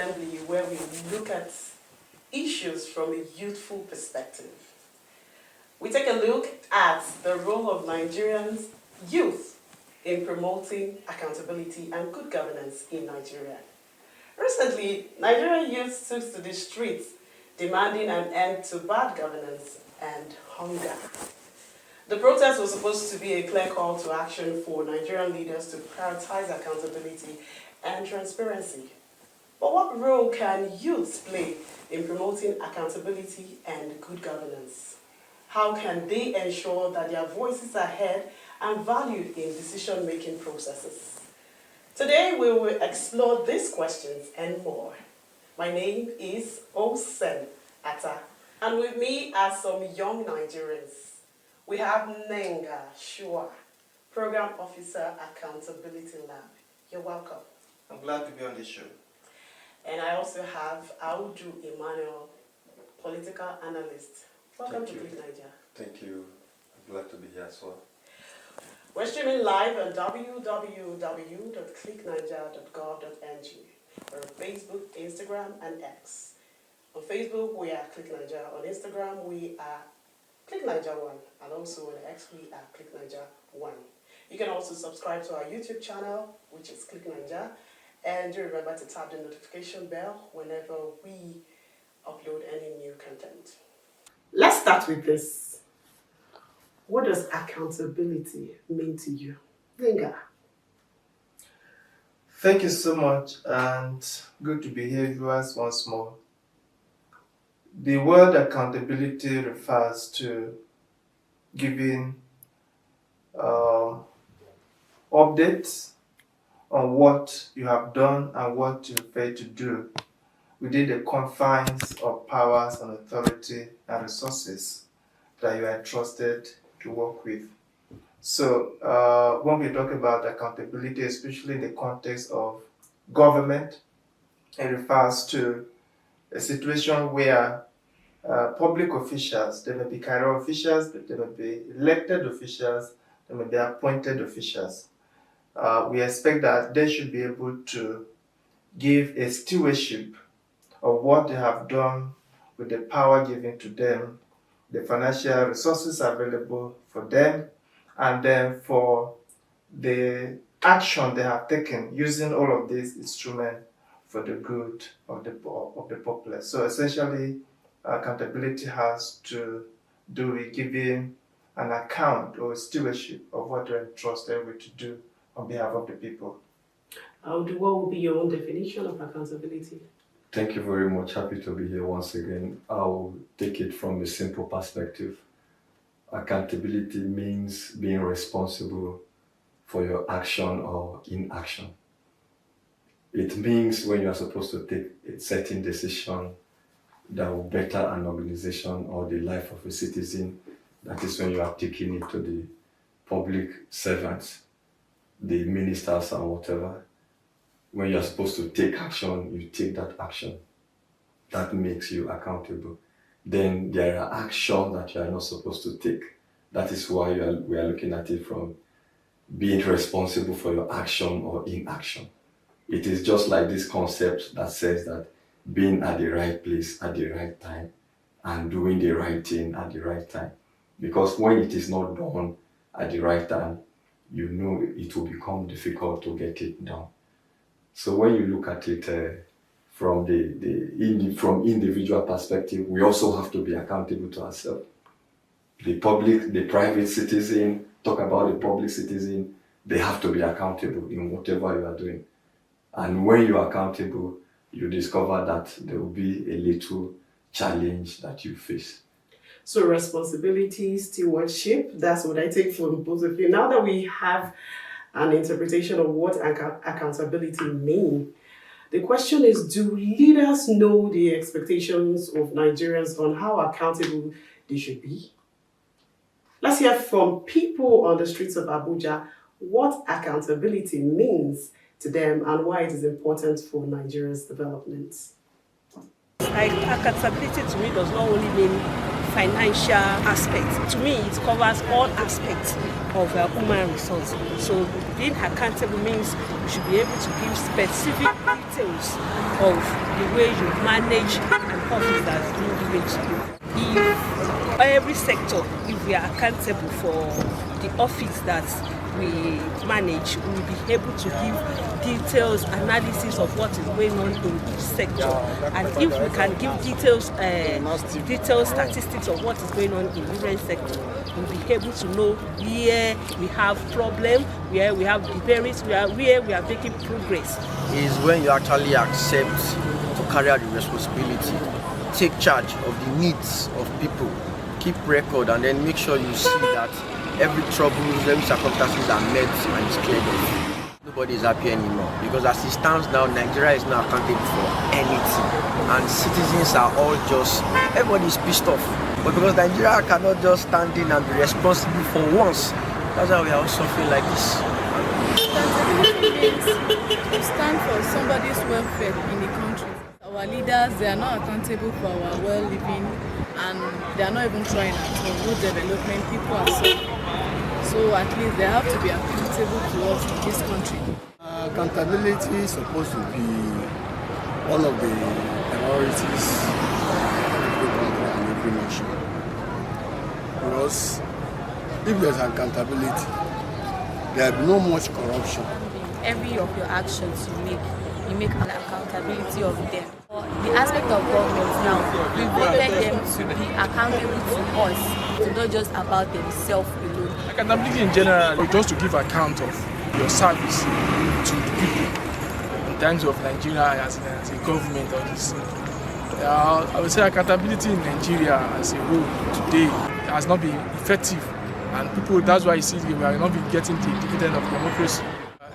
Assembly, where we look at issues from a youthful perspective. We take a look at the role of Nigerians youth in promoting accountability and good governance in Nigeria. Recently, Nigerian youth took to the streets demanding an end to bad governance and hunger. The protest was supposed to be a clear call to action for Nigerian leaders to prioritize accountability and transparency. But what role can youths play in promoting accountability and good governance? How can they ensure that their voices are heard and valued in decision-making processes? Today, we will explore these questions and more. My name is Osen Atta, and with me are some young Nigerians. We have Nenga Shua, Program Officer, Accountability Lab. You're welcome. I'm glad to be on this show. And I also have Audu Emmanuel, Political Analyst. Welcome to Click Nigeria. Thank you. I'm glad to be here as well. We're streaming live on www.clicknigeria.gov.ng. We're on Facebook, Instagram, and X. On Facebook, we are Click Nigeria. On Instagram, we are Click Nigeria 1. And also on X, we are Click Nigeria 1. You can also subscribe to our YouTube channel, which is Click Nigeria. And do remember to tap the notification bell whenever we upload any new content. Let's start with this. What does accountability mean to you? Linga. Thank you so much, and good to be here, viewers, once more. The word accountability refers to giving updates on what you have done and what you failed to do within the confines of powers and authority and resources that you are entrusted to work with. So when we talk about accountability, especially in the context of government, it refers to a situation where public officials, they may be career officials, but they may be elected officials, they may be appointed officials. We expect that they should be able to give a stewardship of what they have done with the power given to them, the financial resources available for them, and then for the action they have taken using all of these instruments for the good of the populace. So essentially, accountability has to do with giving an account or stewardship of what you're entrusted with to do on behalf of the people. What would be your own definition of accountability? Thank you very much. Happy to be here once again. I'll take it from a simple perspective. Accountability means being responsible for your action or inaction. It means when you are supposed to take a certain decision that will better an organization or the life of a citizen, that is when you are taking it to the public servants, the ministers and whatever. When you are supposed to take action, you take that action. That makes you accountable. Then there are actions that you are not supposed to take. That is why we are looking at it from being responsible for your action or inaction. It is just like this concept that says that being at the right place at the right time and doing the right thing at the right time. Because when it is not done at the right time, you know it will become difficult to get it done. So when you look at it from from individual perspective, we also have to be accountable to ourselves. The private citizen, talk about the public citizen, they have to be accountable in whatever you are doing. And when you are accountable, you discover that there will be a little challenge that you face. So responsibility, stewardship, that's what I take from both of you. Now that we have an interpretation of what accountability means, the question is, do leaders know the expectations of Nigerians on how accountable they should be? Let's hear from people on the streets of Abuja what accountability means to them and why it is important for Nigeria's development. Like accountability to me does not only mean financial aspects. To me, it covers all aspects of human resource. So being accountable means you should be able to give specific details of the way you manage an office that's being given to you. If every sector, if we are accountable for the office that we manage, we will be able to give details, analysis of what is going on in each sector. And if we can give detailed statistics of what is going on in different sectors, we'll be able to know where we have problem, where we have demerits, where we are making progress. Is when you actually accept to carry out the responsibility, take charge of the needs of people, keep record, and then make sure you see that every trouble, every circumstances are met and is cleared off. Nobody is happy anymore because as it stands now, Nigeria is not accountable for anything, and citizens are all just, everybody is pissed off. But because Nigeria cannot just stand in and be responsible for once, that's why we are all suffering like this. Accountability means to stand for somebody's welfare in the country. Our leaders, they are not accountable for our well-living, and they are not even trying at all. No development, people are suffering. So at least they have to be accountable to us in this country. Accountability is supposed to be one of the priorities of every country and every nation. Because if there's accountability, there will be no much corruption. Every of your actions you make an accountability of them. The aspect of government now, we wanted them to be accountable to us. It's not just about themselves alone. Accountability in general is just to give account of your service to the people in terms of Nigeria as a government or this. I would say accountability in Nigeria as a whole today has not been effective, and people, that's why you see we are not been getting the dividend of democracy.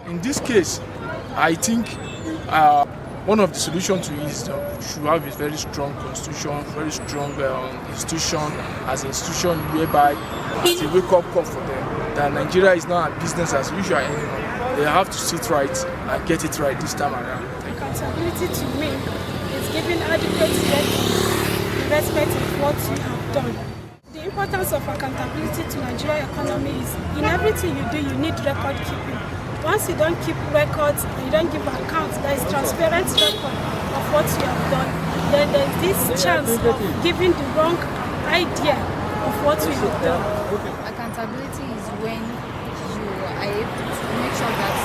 In this case, I think one of the solutions to it is should have a very strong constitution, very strong institution, as an institution whereby it's a wake-up call for them that Nigeria is not a business as usual anymore. They have to sit right and get it right this time around. Accountability to me is giving adequate investment in what you have done. The importance of accountability to Nigerian economy is in everything you do, you need record keeping. Once you don't keep records, you don't give accounts, there is transparent record of what you have done, then there is this chance of giving the wrong idea of what you have done. Accountability is when you are able to make sure that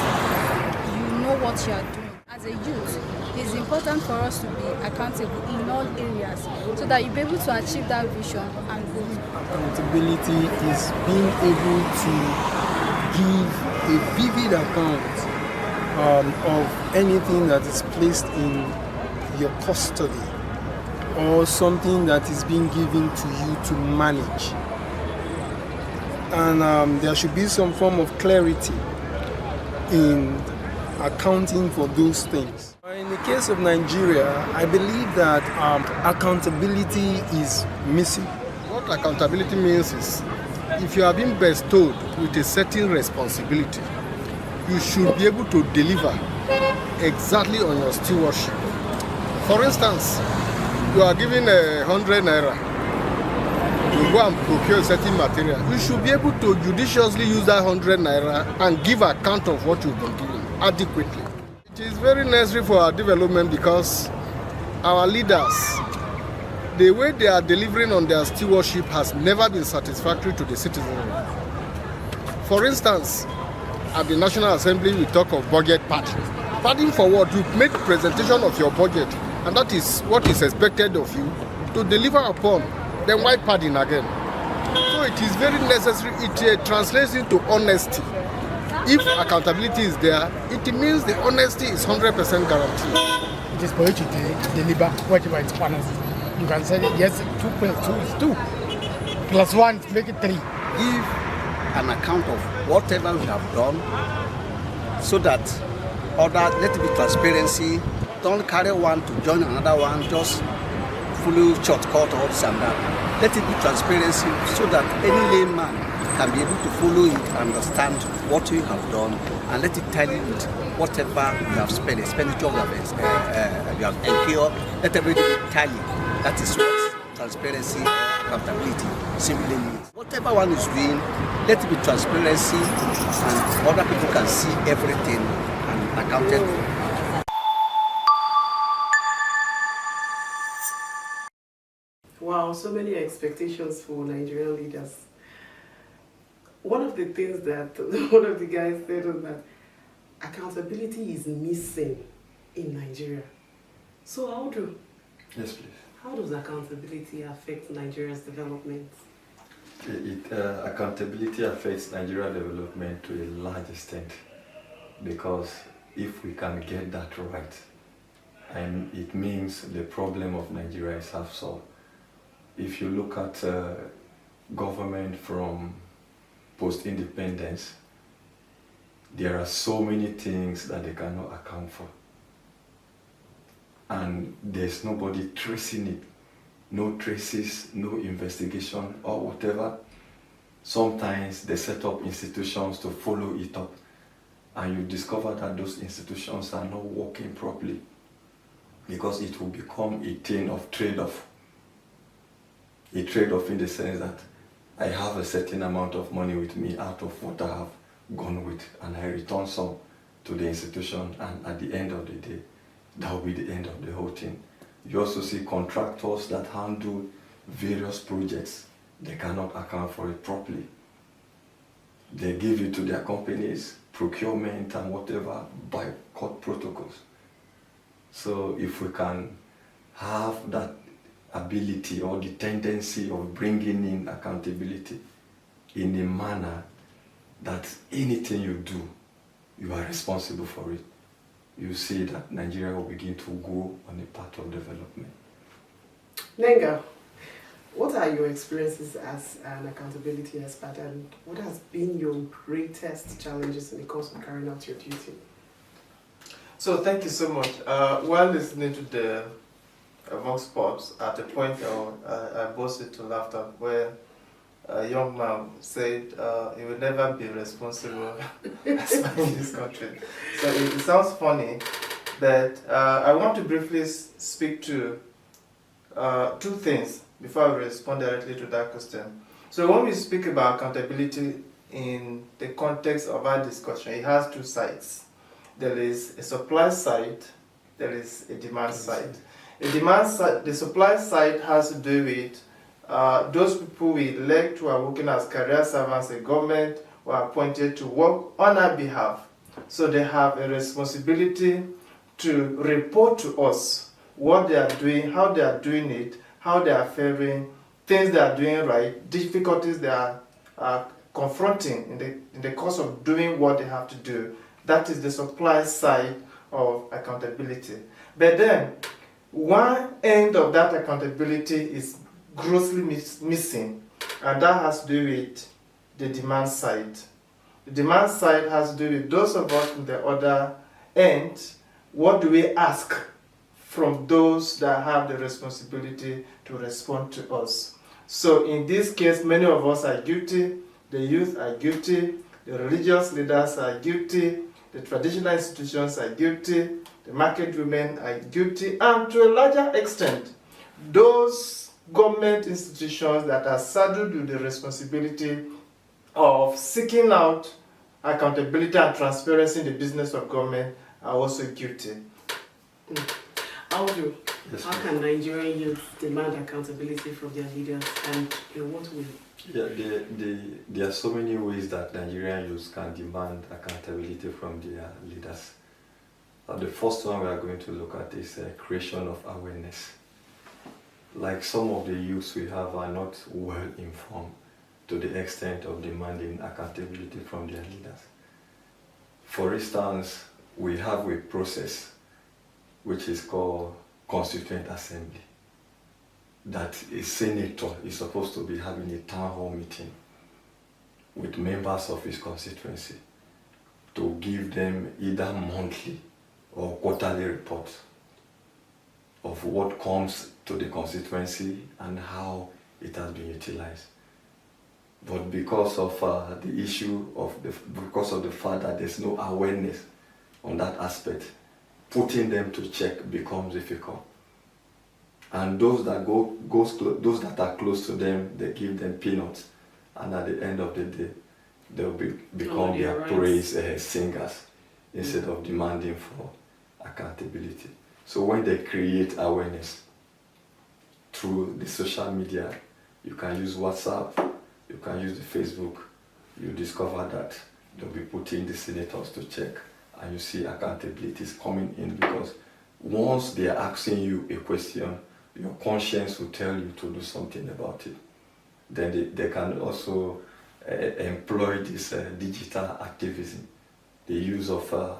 you know what you are doing. As a youth, it's important for us to be accountable in all areas so that you'll be able to achieve that vision and goal. Accountability is being able to give a vivid account of anything that is placed in your custody or something that is being given to you to manage. And there should be some form of clarity in accounting for those things. In the case of Nigeria, I believe that accountability is missing. What accountability means is if you are being bestowed with a certain responsibility, you should be able to deliver exactly on your stewardship. For instance, you are given 100 naira to go and procure a certain material. You should be able to judiciously use that 100 naira and give account of what you've been given adequately. It is very necessary for our development because our leaders, the way they are delivering on their stewardship has never been satisfactory to the citizenry. For instance, at the National Assembly, we talk of budget padding. Padding for what? You make presentation of your budget, and that is what is expected of you to deliver upon. Then why padding again? So it is very necessary. It translates into honesty. If accountability is there, it means the honesty is 100% guaranteed. It is for you to deliver whatever is honest. You can say yes, 2 plus 2 is 2. Plus 1, make it 3. Give an account of whatever we have done so that let it be transparency. Don't carry one to join another one just follow shortcut or this and that. Let it be transparency so that any layman can be able to follow it and understand what you have done, and let it tally with whatever you have spent, expenditure you have incurred. Let everything tally. That is what transparency, accountability simply means. Whatever one is doing, let it be transparency, and other people can see everything and accounted for. Wow, so many expectations for Nigerian leaders. One of the things that one of the guys said was that accountability is missing in Nigeria. So Yes, please. how does accountability affect Nigeria's development? Accountability affects Nigeria development to a large extent, because if we can get that right, and it means the problem of Nigeria is half solved. If you look at government from post-independence, there are so many things that they cannot account for. And there's nobody tracing it. No traces, no investigation or whatever. Sometimes they set up institutions to follow it up, and you discover that those institutions are not working properly, because it will become a thing of trade-off. A trade-off in the sense that I have a certain amount of money with me out of what I have gone with, and I return some to the institution, and at the end of the day, that will be the end of the whole thing. You also see contractors that handle various projects. They cannot account for it properly. They give it to their companies, procurement and whatever, by court protocols. So if we can have that ability or the tendency of bringing in accountability in a manner that anything you do, you are responsible for it, you see that Nigeria will begin to go on a path of development. Nenga, what are your experiences as an accountability expert, and what has been your greatest challenges in the course of carrying out your duty? So thank you so much. While listening to the Vox Pops, at a point I burst into laughter where a young man said he will never be responsible as man in this country. So it sounds funny, but I want to briefly speak to two things before I respond directly to that question. So when we speak about accountability in the context of our discussion, it has two sides. There is a supply side, there is a demand side. The demand side, the supply side has to do with those people we elect who are working as career servants in government who are appointed to work on our behalf. So they have a responsibility to report to us what they are doing, how they are doing it, how they are faring, things they are doing right, difficulties they are confronting in the course of doing what they have to do. That is the supply side of accountability. But then, one end of that accountability is grossly missing, and that has to do with the demand side. The demand side has to do with those of us on the other end. What do we ask from those that have the responsibility to respond to us? So in this case, many of us are guilty, the youth are guilty, the religious leaders are guilty, the traditional institutions are guilty, the market women are guilty, and to a larger extent, those government institutions that are saddled with the responsibility of seeking out accountability and transparency in the business of government are also guilty. How can Nigerian youth demand accountability from their leaders, and in what way? Yeah, there are so many ways that Nigerian youths can demand accountability from their leaders. The first one we are going to look at is creation of awareness. Like some of the youths we have are not well informed to the extent of demanding accountability from their leaders. For instance, we have a process which is called Constituent Assembly, that a senator is supposed to be having a town hall meeting with members of his constituency to give them either monthly or quarterly reports. of what comes to the constituency and how it has been utilized. But because of the issue of because of the fact that there's no awareness on that aspect, putting them to check becomes difficult. And those that those that are close to them, they give them peanuts, and at the end of the day, they'll become their praise singers instead of demanding for accountability. So when they create awareness through the social media, you can use WhatsApp, you can use the Facebook, you discover that they'll be putting the senators to check, and you see accountability is coming in, because once they are asking you a question, your conscience will tell you to do something about it. Then they can also employ this digital activism, the use of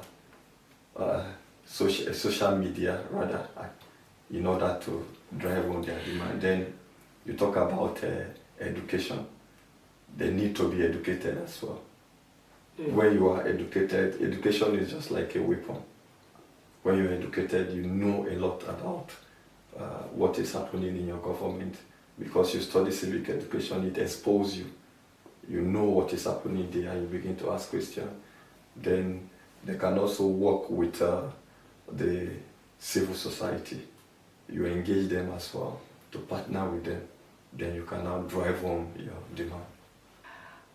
social media rather, in order to drive on their demand. Then you talk about education. They need to be educated as well. When you are educated, education is just like a weapon. When you're educated, you know a lot about what is happening in your government, because you study civic education, it exposes you. You know what is happening there, and you begin to ask questions. Then they can also work with the civil society. You engage them as well to partner with them. Then you can now drive home your demand.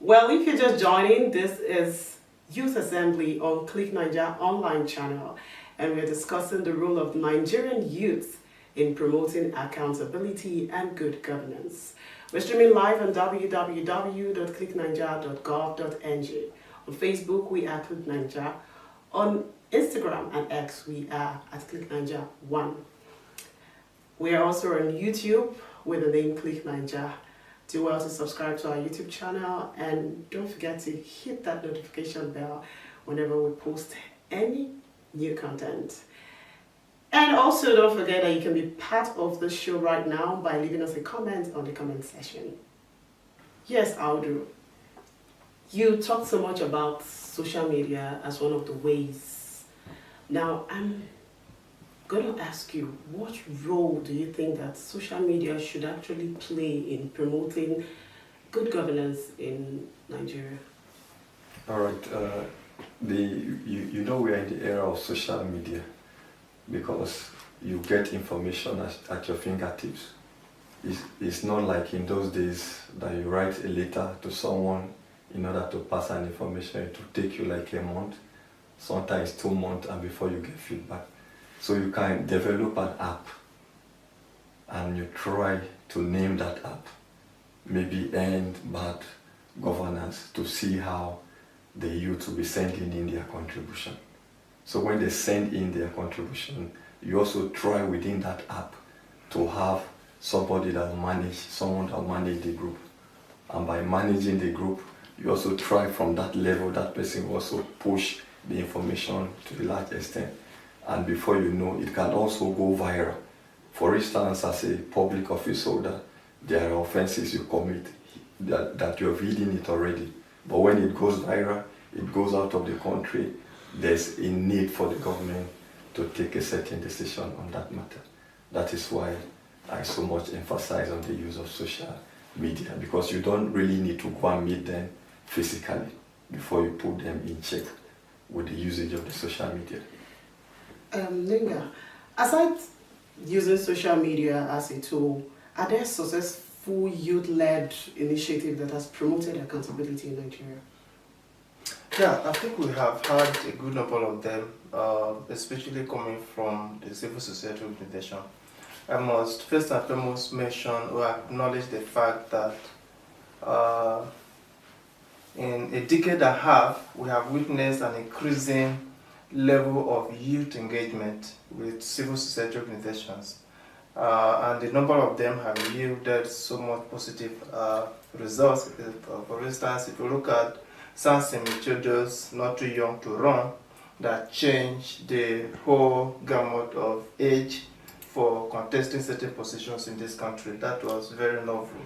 Well, if you're just joining, this is Youth Assembly on Click Nigeria online channel, and we're discussing the role of Nigerian youth in promoting accountability and good governance. We're streaming live on www.clicknigeria.gov.ng. On Facebook, we are Click Nigeria. On Instagram and X, we are at Click Nigeria 1. We are also on YouTube with the name Click Nigeria. Do well to subscribe to our YouTube channel, and don't forget to hit that notification bell whenever we post any new content. And also don't forget that you can be part of the show right now by leaving us a comment on the comment section. Yes, Audu, you talked so much about social media as one of the ways. Now, I'm going to ask you, what role do you think that social media should actually play in promoting good governance in Nigeria? All right. You know we are in the era of social media, because you get information at your fingertips. It's not like in those days that you write a letter to someone in order to pass an information. It will take you like a month, sometimes 2 months, and before you get feedback. So you can develop an app, and you try to name that app, maybe End Bad Governance, to see how the youth will be sending in their contribution. So when they send in their contribution, you also try within that app to have somebody that will manage, someone that will manage the group. And by managing the group, you also try from that level, that person will also push the information to a large extent. And before you know, it can also go viral. For instance, as a public office holder, there are offenses you commit that you're reading it already. But when it goes viral, it goes out of the country, there's a need for the government to take a certain decision on that matter. That is why I so much emphasize on the use of social media, because you don't really need to go and meet them physically before you put them in check with the usage of the social media. Linga, aside using social media as a tool, are there successful youth-led initiatives that has promoted accountability in Nigeria? Yeah, I think we have had a good number of them, especially coming from the civil society organization. I must first and foremost mention or acknowledge the fact that in a decade and a half, we have witnessed an increasing level of youth engagement with civil society organizations. And the number of them have yielded so much positive results. For instance, if you look at Samson Michodo's Not Too Young to Run, that changed the whole gamut of age for contesting certain positions in this country. That was very novel.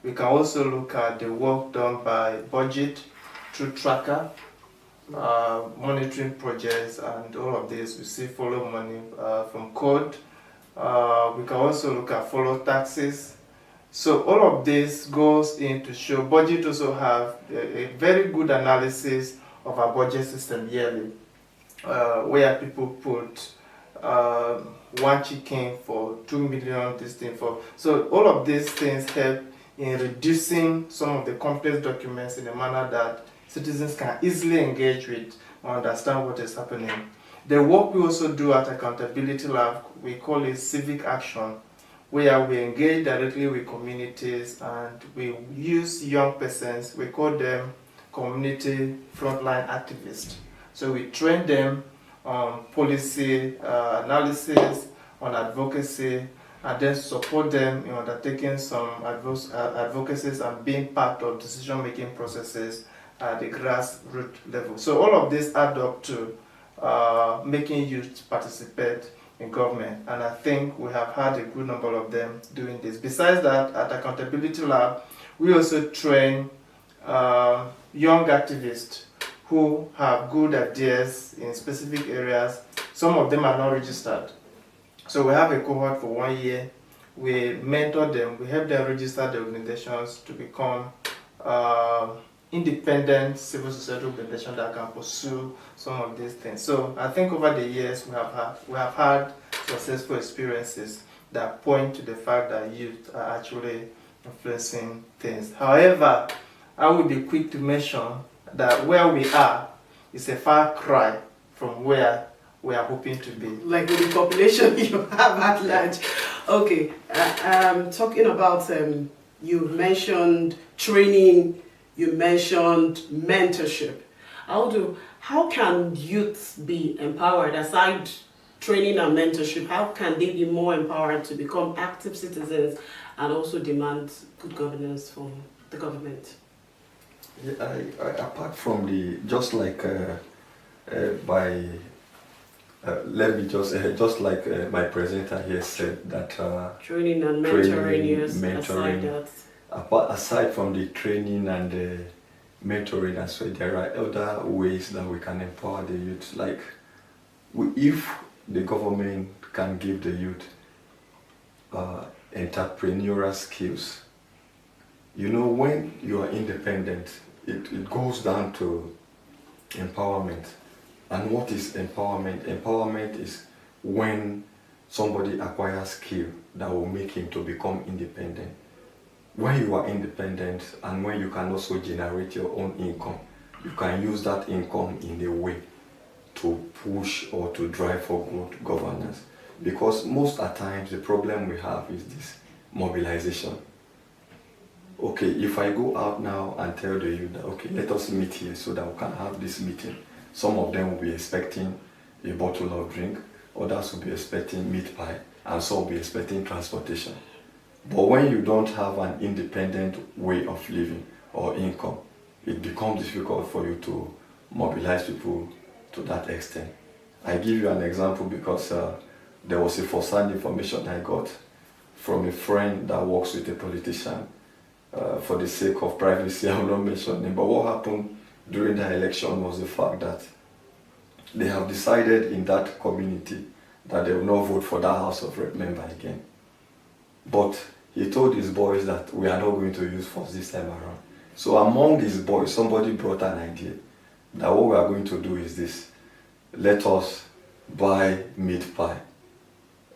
We can also look at the work done by Budget through Tracker, monitoring projects, and all of this. We see follow money from Code, We can also look at follow taxes. So all of this goes in to show budget also have a very good analysis of our budget system yearly, where people put one chicken for 2 million, this thing for. So all of these things help in reducing some of the complex documents in a manner that citizens can easily engage with or understand what is happening. The work we also do at Accountability Lab, we call it civic action, where we engage directly with communities and we use young persons, we call them community frontline activists. So we train them on policy analysis, on advocacy, and then support them in undertaking some advocacies and being part of decision-making processes at the grassroots level. So all of this add up to making youth participate in government, and I think we have had a good number of them doing this. Besides that, at Accountability Lab, we also train young activists who have good ideas in specific areas. Some of them are not registered. So we have a cohort for 1 year. We mentor them, we help them register the organizations to become independent civil society organizations that can pursue some of these things. So I think over the years we have had successful experiences that point to the fact that youth are actually influencing things. However, I will be quick to mention that where we are is a far cry from where we are hoping to be. Like with the population you have at large. Okay, talking about, you mentioned training, you mentioned mentorship. How can youth be empowered aside training and mentorship? How can they be more empowered to become active citizens and also demand good governance from the government? Yeah, apart from the, just like just like my presenter here said that training and mentoring, yes, aside from the training and the mentoring as well, there are other ways that we can empower the youth. Like, if the government can give the youth entrepreneurial skills, you know, when you are independent, it goes down to empowerment. And what is empowerment? Empowerment is when somebody acquires skill that will make him to become independent. When you are independent and when you can also generate your own income, you can use that income in a way to push or to drive for good governance. Because most at times the problem we have is this mobilization. Okay, if I go out now and tell the youth that, okay, let us meet here so that we can have this meeting, some of them will be expecting a bottle of drink, others will be expecting meat pie, and some will be expecting transportation. But when you don't have an independent way of living or income, it becomes difficult for you to mobilize people to that extent. I give you an example because there was a first-hand information I got from a friend that works with a politician. For the sake of privacy, I will not mention him. But what happened during the election was the fact that they have decided in that community that they will not vote for that House of Rep member again. But he told his boys that we are not going to use force this time around. So among his boys, somebody brought an idea that what we are going to do is this: let us buy meat pie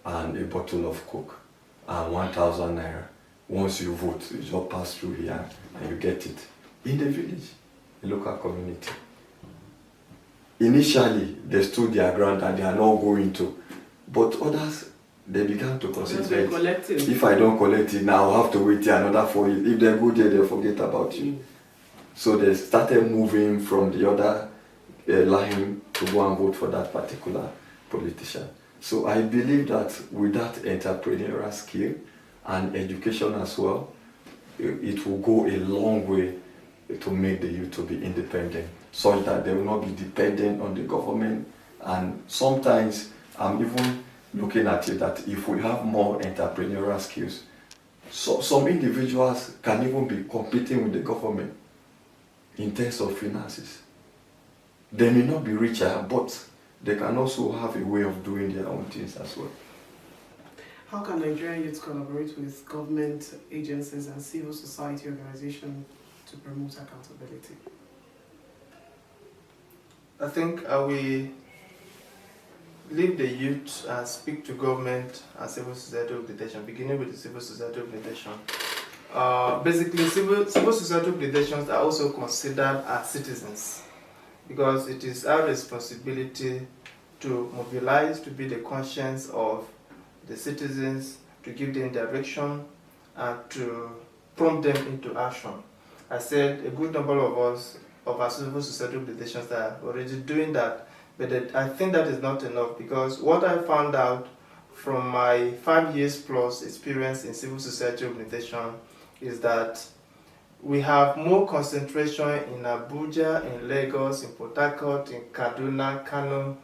and a bottle of Coke and 1,000 naira. Once you vote, you just pass through here and you get it in the village, the local community. Initially, they stood their ground and they are not going to, but others, they began to consider, if I don't collect it now, I'll have to wait here another 4 years. If they go there, they'll forget about you. So they started moving from the other line to go and vote for that particular politician. So I believe that with that entrepreneurial skill and education as well, it will go a long way to make the youth to be independent, so that they will not be dependent on the government. And sometimes I'm even looking at it that if we have more entrepreneurial skills, so some individuals can even be competing with the government in terms of finances. They may not be richer, but they can also have a way of doing their own things as well. How can Nigerian youth collaborate with government agencies and civil society organizations to promote accountability? I think we leave the youth and speak to government and civil society organizations, beginning with the civil society organization. Basically, civil society organizations are also considered as citizens because it is our responsibility to mobilize, to be the conscience of the citizens, to give them direction, and to prompt them into action. I said a good number of us, of our civil society organizations, are already doing that, but I think that is not enough because what I found out from my 5 years plus experience in civil society organization is that we have more concentration in Abuja, in Lagos, in Port Harcourt, in Kaduna, Kano,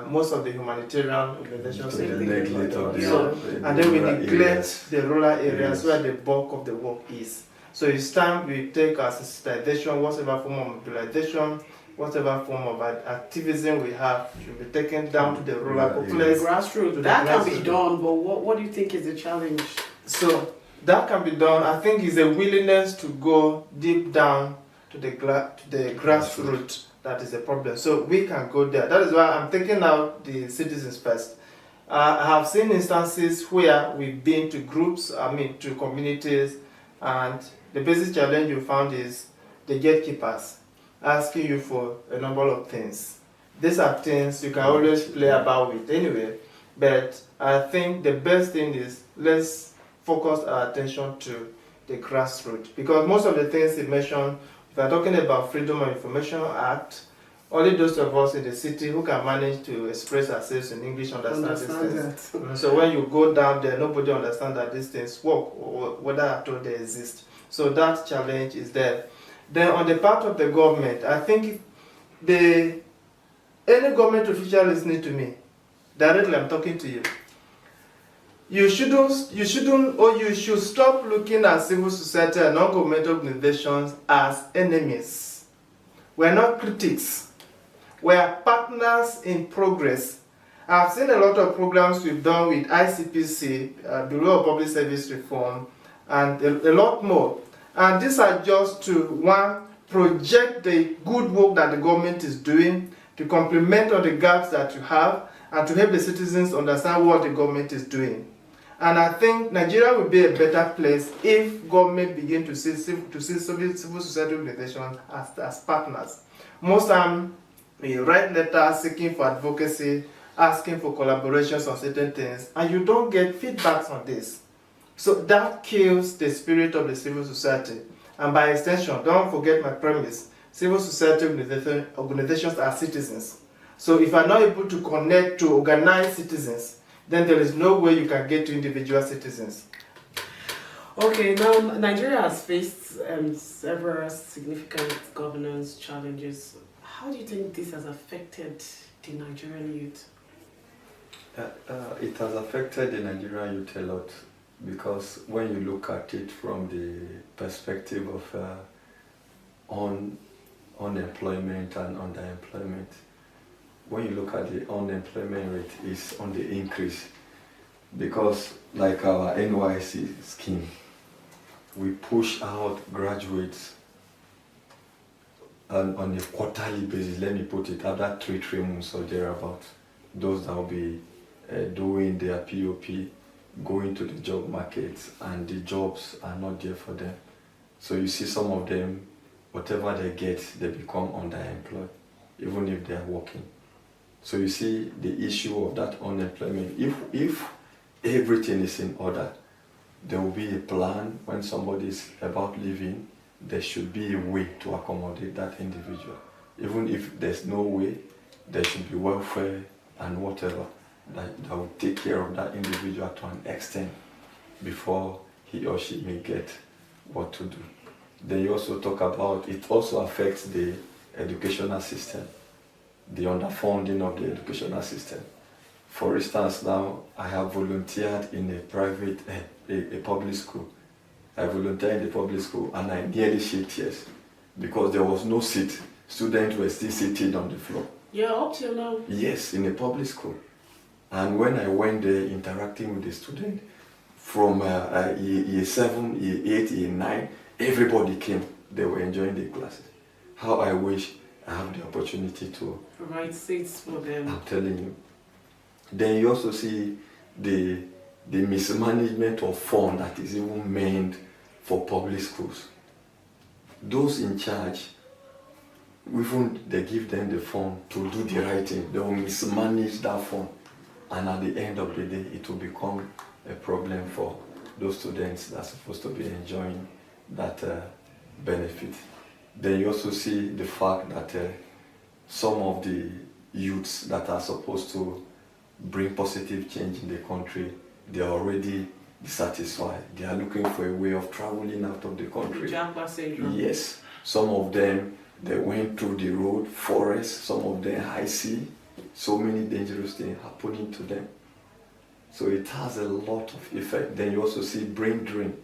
most of the humanitarian organizations. And then we neglect the rural areas where the bulk of the work is. So it's time we take our sensitization, whatever form of mobilization, whatever form of activism we have, should be taken down to the rural population. Grassroots, that can be done, but what do you think is the challenge? So that can be done. I think it's a willingness to go deep down to the grassroots that is the problem. So we can go there. That is why I'm taking out the citizens first. I have seen instances where we've been to groups, to communities, and the basic challenge you found is the gatekeepers asking you for a number of things. These are things you can always play about with anyway, but I think the best thing is let's focus our attention to the grassroots, because most of the things you mentioned, if we're talking about Freedom of Information Act, only those of us in the city who can manage to express ourselves in English understand these things. So when you go down there, nobody understands that these things work or whether at all they exist. So that challenge is there. Then on the part of the government, I think any government official listening to me, directly I'm talking to you, you should stop looking at civil society and non-governmental organizations as enemies. We're not critics. We are partners in progress. I've seen a lot of programs we've done with ICPC, Bureau of Public Service Reform, and a lot more. And these are just to, one, project the good work that the government is doing, to complement all the gaps that you have, and to help the citizens understand what the government is doing. And I think Nigeria will be a better place if government begin to see civil society organizations as partners. Most time, we write letters seeking for advocacy, asking for collaborations on certain things, and you don't get feedbacks on this. So that kills the spirit of the civil society. And by extension, don't forget my premise, civil society organizations are citizens. So if you're not able to connect to organized citizens, then there is no way you can get to individual citizens. Okay, now Nigeria has faced several significant governance challenges. How do you think this has affected the Nigerian youth? It has affected the Nigerian youth a lot, because when you look at it from the perspective of unemployment and underemployment, when you look at the unemployment rate is on the increase, because like our NYC scheme, we push out graduates on a quarterly basis, let me put it, after 3 months or thereabout. Those that will be doing their POP, going to the job markets, and the jobs are not there for them. So you see some of them, whatever they get, they become underemployed, even if they are working. So you see the issue of that unemployment. If everything is in order, there will be a plan when somebody is about leaving. There should be a way to accommodate that individual. Even if there's no way, there should be welfare and whatever that will take care of that individual to an extent before he or she may get what to do. Then you also talk about, it also affects the educational system, the underfunding of the educational system. For instance, now I have volunteered in a public school. I volunteered in the public school and I nearly shed tears because there was no seat. Students were still sitting on the floor. Yeah, up till now? Yes, in a public school. And when I went there interacting with the student from year 7, year 8, year 9, everybody came. They were enjoying the classes. How I wish I have the opportunity to provide seats for them. I'm telling you. Then you also see the mismanagement of funds that is even meant for public schools. Those in charge, even they give them the fund to do the right thing, they will mismanage that fund. And at the end of the day, it will become a problem for those students that are supposed to be enjoying that benefit. Then you also see the fact that some of the youths that are supposed to bring positive change in the country, they are already dissatisfied. They are looking for a way of traveling out of the country. Japa syndrome. Yes. Some of them, they went through the road, forest, some of them high sea. So many dangerous things happening to them. So it has a lot of effect. Then you also see brain drain.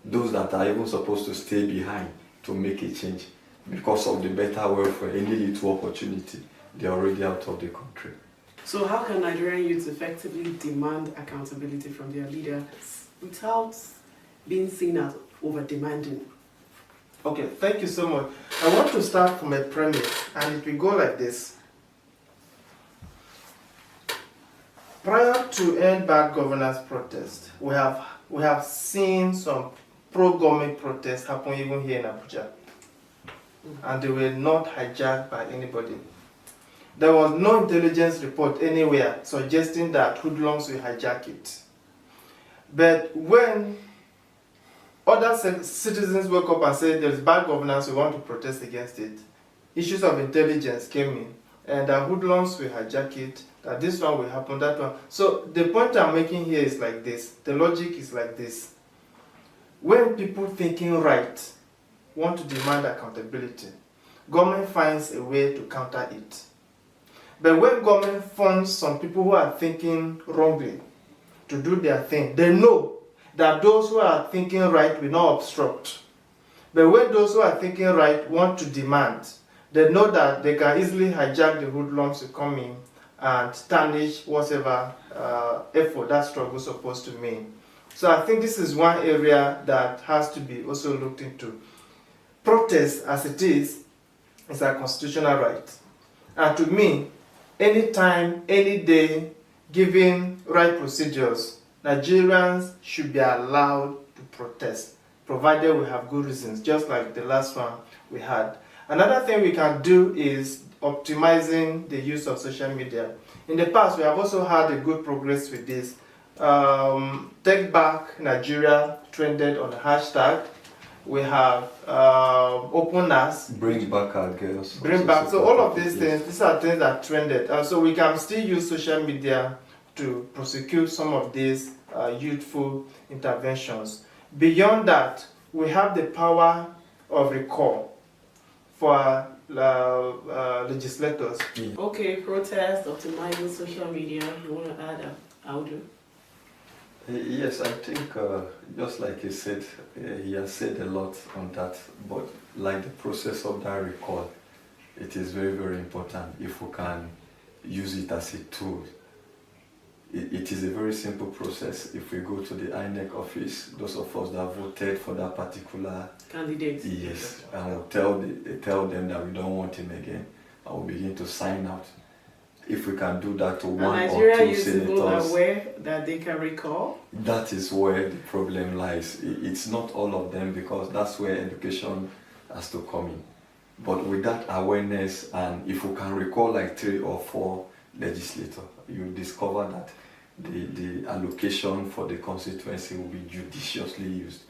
Those that are even supposed to stay behind to make a change. Because of the better welfare, any little opportunity, they're already out of the country. So how can Nigerian youths effectively demand accountability from their leaders without being seen as over-demanding? Okay, thank you so much. I want to start from a premise, and it will go like this. Prior to end bad governance protest, we have seen some pro-government protests happen even here in Abuja, and they were not hijacked by anybody. There was no intelligence report anywhere suggesting that hoodlums will hijack it. But when other citizens woke up and said there is bad governance, we want to protest against it, issues of intelligence came in, and the hoodlums will hijack it, that this one will happen, that one. So the point I'm making here is like this. The logic is like this. When people thinking right want to demand accountability, government finds a way to counter it. But when government funds some people who are thinking wrongly to do their thing, they know that those who are thinking right will not obstruct. But when those who are thinking right want to demand, they know that they can easily hijack the hoodlums to come in and tarnish whatever effort that struggle is supposed to mean. So I think this is one area that has to be also looked into. Protest, as it is a constitutional right. And to me, anytime, any day, given right procedures, Nigerians should be allowed to protest, provided we have good reasons, just like the last one we had. Another thing we can do is optimizing the use of social media. In the past, we have also had a good progress with this. Take Back Nigeria trended on the hashtag. We have openness. Bring back our girls. Bring back. So all of these things, these are things that trended. So we can still use social media to prosecute some of these youthful interventions. Beyond that, we have the power of recall for legislators. Okay, protest, optimizing social media. You want to add, Audu? Yes, I think just like he said, he has said a lot on that, but like the process of that recall, it is very, very important if we can use it as a tool. It is a very simple process. If we go to the INEC office, those of us that voted for that particular candidate, yes, and we'll tell them that we don't want him again, and we'll begin to sign out. If we can do that to one or two senators, aware that they can recall? That is where the problem lies. It's not all of them, because that's where education has to come in. But with that awareness, and if we can recall like 3 or 4 legislators, you discover that the allocation for the constituency will be judiciously used.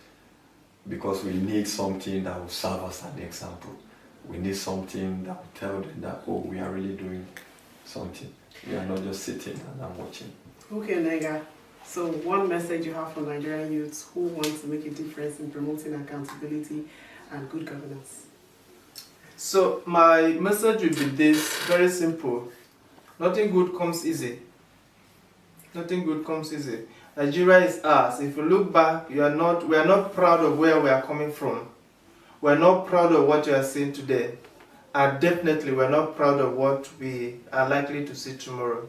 Because we need something that will serve as an example. We need something that will tell them that, oh, we are really doing something. We are not just sitting and watching. Okay, Nega. So one message you have for Nigerian youths who want to make a difference in promoting accountability and good governance? So my message will be this, very simple. Nothing good comes easy. Nothing good comes easy. Nigeria is ours. If you look back, we are not proud of where we are coming from. We are not proud of what you are seeing today. And definitely we are not proud of what we are likely to see tomorrow.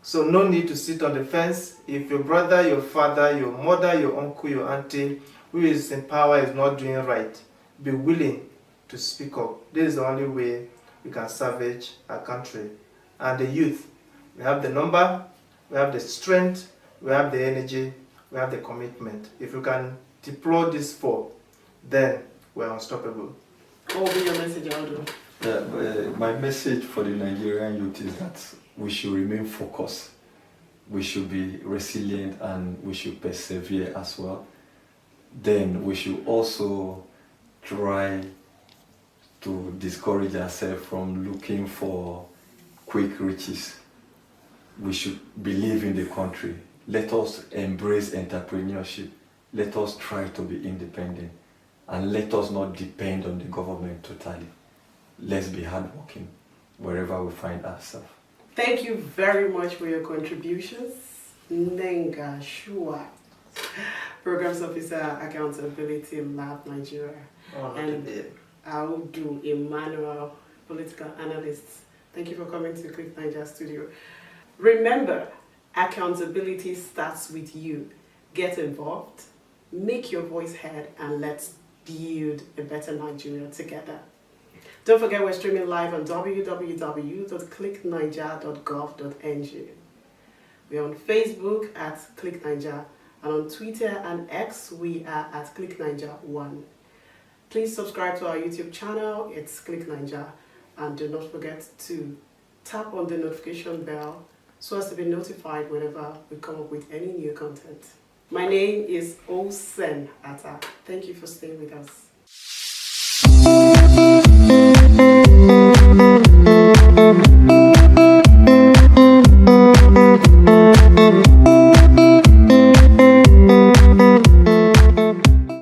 So no need to sit on the fence. If your brother, your father, your mother, your uncle, your auntie who is in power is not doing right, be willing to speak up. This is the only way we can salvage our country. And the youth, we have the number, we have the strength, we have the energy, we have the commitment. If we can deploy these four, then we're unstoppable. What will be your message, Aldo? My message for the Nigerian youth is that we should remain focused, we should be resilient, and we should persevere as well. Then we should also try to discourage ourselves from looking for quick riches. We should believe in the country. Let us embrace entrepreneurship. Let us try to be independent. And let us not depend on the government totally. Let's be hardworking wherever we find ourselves. Thank you very much for your contributions. Nenga Shua, Programs Officer, Accountability Lab, Nigeria. And Audu Emmanuel, Political Analyst. Thank you for coming to Click Niger Studio. Remember, accountability starts with you. Get involved, make your voice heard, and let's build a better Nigeria together. Don't forget we're streaming live on www.clickniger.gov.ng. We're on Facebook at Click Niger, and on Twitter and X we are at Click Niger 1. Please subscribe to our YouTube channel, it's Click Niger, and do not forget to tap on the notification bell so as to be notified whenever we come up with any new content. My name is Osen Atta. Thank you for staying with us.